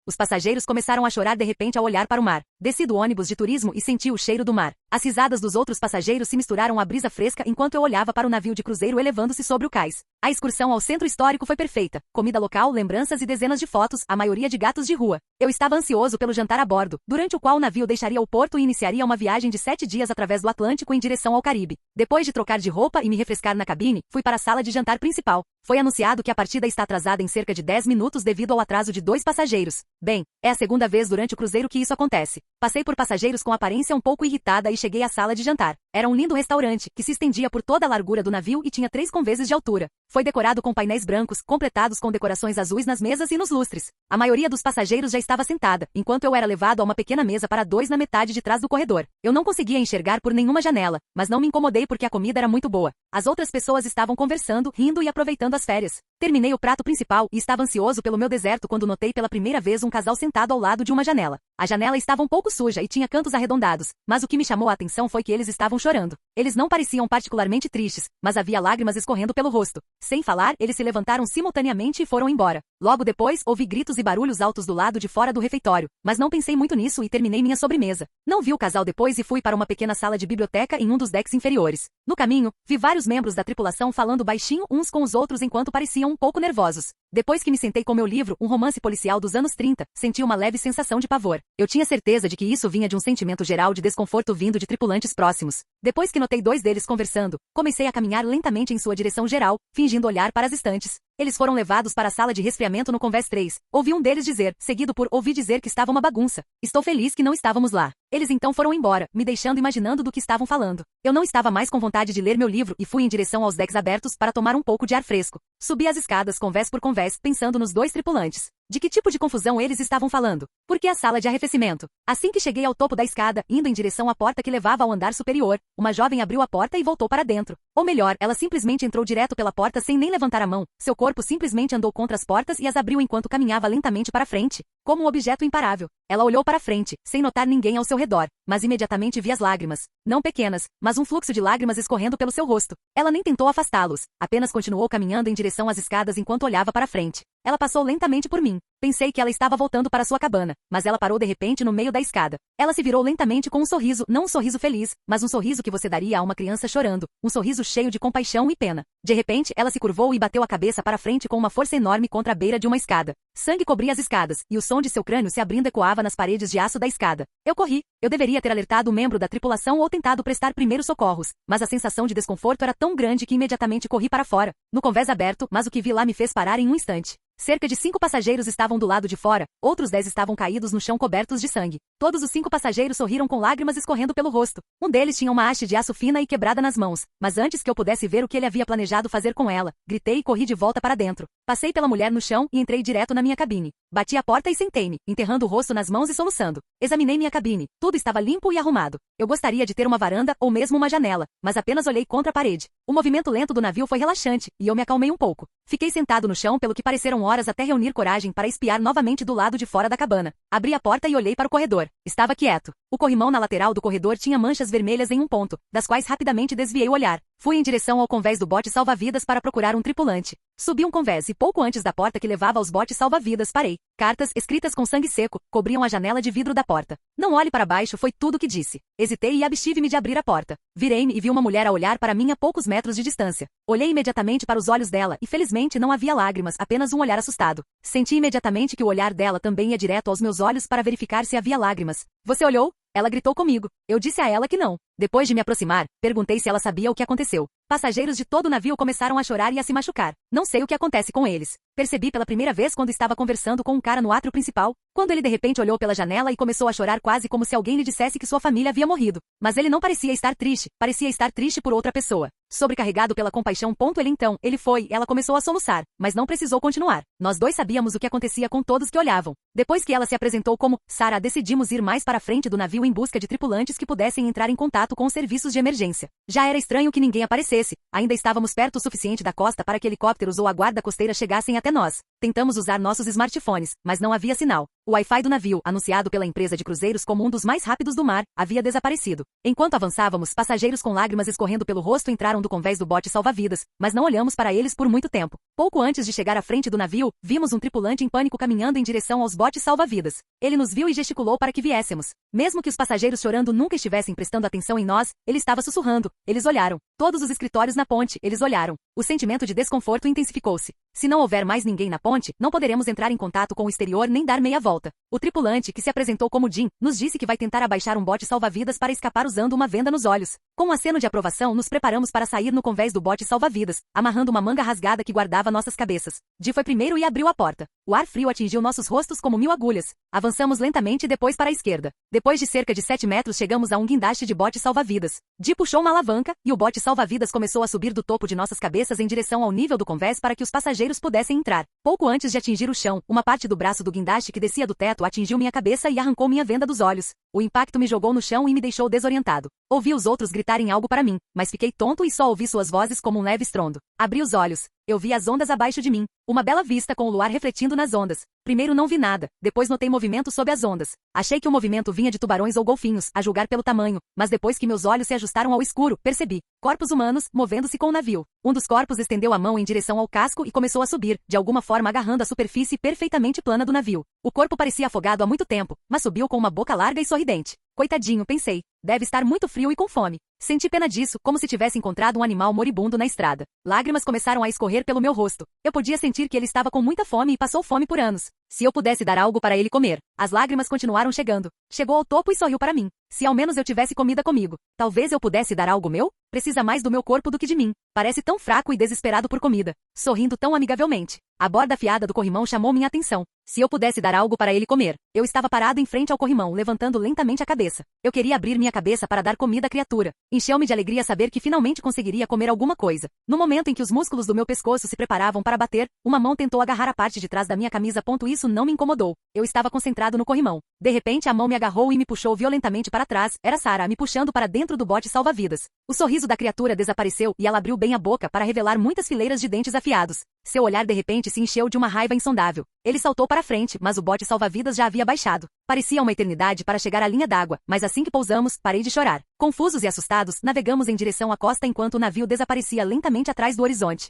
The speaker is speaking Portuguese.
Os passageiros começaram a chorar de repente ao olhar para o mar. Desci do ônibus de turismo e senti o cheiro do mar. As risadas dos outros passageiros se misturaram à brisa fresca enquanto eu olhava para o navio de cruzeiro elevando-se sobre o cais. A excursão ao centro histórico foi perfeita. Comida local, lembranças e dezenas de fotos, a maioria de gatos de rua. Eu estava ansioso pelo jantar a bordo, durante o qual o navio deixaria o porto e iniciaria uma viagem de 7 dias através do Atlântico em direção ao Caribe. Depois de trocar de roupa e me refrescar na cabine, fui para a sala de jantar principal. Foi anunciado que a partida está atrasada em cerca de 10 minutos devido ao atraso de 2 passageiros. Bem, é a segunda vez durante o cruzeiro que isso acontece. Passei por passageiros com aparência um pouco irritada e cheguei à sala de jantar. Era um lindo restaurante, que se estendia por toda a largura do navio e tinha 3 conveses de altura. Foi decorado com painéis brancos, completados com decorações azuis nas mesas e nos lustres. A maioria dos passageiros já estava sentada, enquanto eu era levado a uma pequena mesa para 2 na metade de trás do corredor. Eu não conseguia enxergar por nenhuma janela, mas não me incomodei porque a comida era muito boa. As outras pessoas estavam conversando, rindo e aproveitando as férias. Terminei o prato principal e estava ansioso pelo meu deserto quando notei pela primeira vez um casal sentado ao lado de uma janela. A janela estava um pouco suja e tinha cantos arredondados, mas o que me chamou a atenção foi que eles estavam chorando. Eles não pareciam particularmente tristes, mas havia lágrimas escorrendo pelo rosto. Sem falar, eles se levantaram simultaneamente e foram embora. Logo depois, ouvi gritos e barulhos altos do lado de fora do refeitório, mas não pensei muito nisso e terminei minha sobremesa. Não vi o casal depois e fui para uma pequena sala de biblioteca em um dos decks inferiores. No caminho, vi vários membros da tripulação falando baixinho uns com os outros enquanto pareciam um pouco nervosos. Depois que me sentei com meu livro, um romance policial dos anos 30, senti uma leve sensação de pavor. Eu tinha certeza de que isso vinha de um sentimento geral de desconforto vindo de tripulantes próximos. Depois que notei 2 deles conversando, comecei a caminhar lentamente em sua direção geral, fingindo olhar para as estantes. Eles foram levados para a sala de resfriamento no Convés 3. Ouvi um deles dizer, seguido por ouvi dizer que estava uma bagunça. Estou feliz que não estávamos lá. Eles então foram embora, me deixando imaginando do que estavam falando. Eu não estava mais com vontade de ler meu livro e fui em direção aos decks abertos para tomar um pouco de ar fresco. Subi as escadas convés por convés, pensando nos 2 tripulantes. De que tipo de confusão eles estavam falando? Por que a sala de arrefecimento? Assim que cheguei ao topo da escada, indo em direção à porta que levava ao andar superior, uma jovem abriu a porta e voltou para dentro. Ou melhor, ela simplesmente entrou direto pela porta sem nem levantar a mão. Seu corpo simplesmente andou contra as portas e as abriu enquanto caminhava lentamente para frente, como um objeto imparável. Ela olhou para frente, sem notar ninguém ao seu redor, mas imediatamente vi as lágrimas. Não pequenas, mas um fluxo de lágrimas escorrendo pelo seu rosto. Ela nem tentou afastá-los, apenas continuou caminhando em direção às escadas enquanto olhava para frente. Ela passou lentamente por mim. Pensei que ela estava voltando para sua cabana, mas ela parou de repente no meio da escada. Ela se virou lentamente com um sorriso, não um sorriso feliz, mas um sorriso que você daria a uma criança chorando, um sorriso cheio de compaixão e pena. De repente, ela se curvou e bateu a cabeça para frente com uma força enorme contra a beira de uma escada. Sangue cobria as escadas, e o som de seu crânio se abrindo ecoava nas paredes de aço da escada. Eu corri. Eu deveria ter alertado o membro da tripulação ou tentado prestar primeiros socorros, mas a sensação de desconforto era tão grande que imediatamente corri para fora, no convés aberto, mas o que vi lá me fez parar em um instante. Cerca de 5 passageiros estavam do lado de fora, outros 10 estavam caídos no chão cobertos de sangue. Todos os 5 passageiros sorriram com lágrimas escorrendo pelo rosto. Um deles tinha uma haste de aço fina e quebrada nas mãos, mas antes que eu pudesse ver o que ele havia planejado fazer com ela, gritei e corri de volta para dentro. Passei pela mulher no chão e entrei direto na minha cabine. Bati a porta e sentei-me, enterrando o rosto nas mãos e soluçando. Examinei minha cabine. Tudo estava limpo e arrumado. Eu gostaria de ter uma varanda ou mesmo uma janela, mas apenas olhei contra a parede. O movimento lento do navio foi relaxante, e eu me acalmei um pouco. Fiquei sentado no chão pelo que pareceram horas até reunir coragem para espiar novamente do lado de fora da cabana. Abri a porta e olhei para o corredor. Estava quieto. O corrimão na lateral do corredor tinha manchas vermelhas em um ponto, das quais rapidamente desviei o olhar. Fui em direção ao convés do bote salva-vidas para procurar um tripulante. Subi um convés e pouco antes da porta que levava aos botes salva-vidas parei. Cartas, escritas com sangue seco, cobriam a janela de vidro da porta. Não olhe para baixo foi tudo o que disse. Hesitei e abstive-me de abrir a porta. Virei-me e vi uma mulher a olhar para mim a poucos metros de distância. Olhei imediatamente para os olhos dela e felizmente não havia lágrimas, apenas um olhar assustado. Senti imediatamente que o olhar dela também ia direto aos meus olhos para verificar se havia lágrimas. Você olhou? Ela gritou comigo. Eu disse a ela que não. Depois de me aproximar, perguntei se ela sabia o que aconteceu. Passageiros de todo o navio começaram a chorar e a se machucar. Não sei o que acontece com eles. Percebi pela primeira vez quando estava conversando com um cara no átrio principal, quando ele de repente olhou pela janela e começou a chorar quase como se alguém lhe dissesse que sua família havia morrido. Mas ele não parecia estar triste, parecia estar triste por outra pessoa. Sobrecarregado pela compaixão, ela começou a soluçar, mas não precisou continuar. Nós 2 sabíamos o que acontecia com todos que olhavam. Depois que ela se apresentou como Sarah, decidimos ir mais para a frente do navio em busca de tripulantes que pudessem entrar em contato com os serviços de emergência. Já era estranho que ninguém aparecesse, ainda estávamos perto o suficiente da costa para que helicópteros ou a guarda costeira chegassem até nós. Tentamos usar nossos smartphones, mas não havia sinal. O Wi-Fi do navio, anunciado pela empresa de cruzeiros como um dos mais rápidos do mar, havia desaparecido. Enquanto avançávamos, passageiros com lágrimas escorrendo pelo rosto entraram do convés do bote salva-vidas, mas não olhamos para eles por muito tempo. Pouco antes de chegar à frente do navio, vimos um tripulante em pânico caminhando em direção aos botes salva-vidas. Ele nos viu e gesticulou para que viéssemos. Mesmo que os passageiros chorando nunca estivessem prestando atenção em nós, ele estava sussurrando. Eles olharam. Todos os escritórios na ponte, eles olharam. O sentimento de desconforto intensificou-se. Se não houver mais ninguém na ponte, não poderemos entrar em contato com o exterior nem dar meia volta. O tripulante, que se apresentou como Jim, nos disse que vai tentar abaixar um bote salva-vidas para escapar usando uma venda nos olhos. Com um aceno de aprovação, nos preparamos para sair no convés do bote salva-vidas, amarrando uma manga rasgada que guardava nossas cabeças. Di foi primeiro e abriu a porta. O ar frio atingiu nossos rostos como 1000 agulhas. Avançamos lentamente e depois para a esquerda. Depois de cerca de 7 metros chegamos a um guindaste de bote salva-vidas. Di puxou uma alavanca, e o bote salva-vidas começou a subir do topo de nossas cabeças em direção ao nível do convés para que os passageiros pudessem entrar. Pouco antes de atingir o chão, uma parte do braço do guindaste que descia do teto atingiu minha cabeça e arrancou minha venda dos olhos. O impacto me jogou no chão e me deixou desorientado. Ouvi os outros gritarem algo para mim, mas fiquei tonto e só ouvi suas vozes como um leve estrondo. Abri os olhos. Eu vi as ondas abaixo de mim. Uma bela vista com o luar refletindo nas ondas. Primeiro não vi nada, depois notei movimento sob as ondas. Achei que o movimento vinha de tubarões ou golfinhos, a julgar pelo tamanho, mas depois que meus olhos se ajustaram ao escuro, percebi corpos humanos movendo-se com o navio. Um dos corpos estendeu a mão em direção ao casco e começou a subir, de alguma forma agarrando a superfície perfeitamente plana do navio. O corpo parecia afogado há muito tempo, mas subiu com uma boca larga e sorridente. Coitadinho, pensei. Deve estar muito frio e com fome. Senti pena disso, como se tivesse encontrado um animal moribundo na estrada. Lágrimas começaram a escorrer pelo meu rosto. Eu podia sentir que ele estava com muita fome e passou fome por anos. Se eu pudesse dar algo para ele comer. As lágrimas continuaram chegando. Chegou ao topo e sorriu para mim. Se ao menos eu tivesse comida comigo. Talvez eu pudesse dar algo meu? Precisa mais do meu corpo do que de mim. Parece tão fraco e desesperado por comida. Sorrindo tão amigavelmente. A borda afiada do corrimão chamou minha atenção. Se eu pudesse dar algo para ele comer. Eu estava parado em frente ao corrimão, levantando lentamente a cabeça. Eu queria abrir minha cabeça para dar comida à criatura. Encheu-me de alegria saber que finalmente conseguiria comer alguma coisa. No momento em que os músculos do meu pescoço se preparavam para bater, uma mão tentou agarrar a parte de trás da minha camisa. Isso não me incomodou. Eu estava concentrado no corrimão. De repente a mão me agarrou e me puxou violentamente para trás. Era Sarah me puxando para dentro do bote salva-vidas. O sorriso da criatura desapareceu e ela abriu bem a boca para revelar muitas fileiras de dentes afiados. Seu olhar de repente se encheu de uma raiva insondável. Ele saltou para frente, mas o bote salva-vidas já havia baixado. Parecia uma eternidade para chegar à linha d'água, mas assim que pousamos, parei de chorar. Confusos e assustados, navegamos em direção à costa enquanto o navio desaparecia lentamente atrás do horizonte.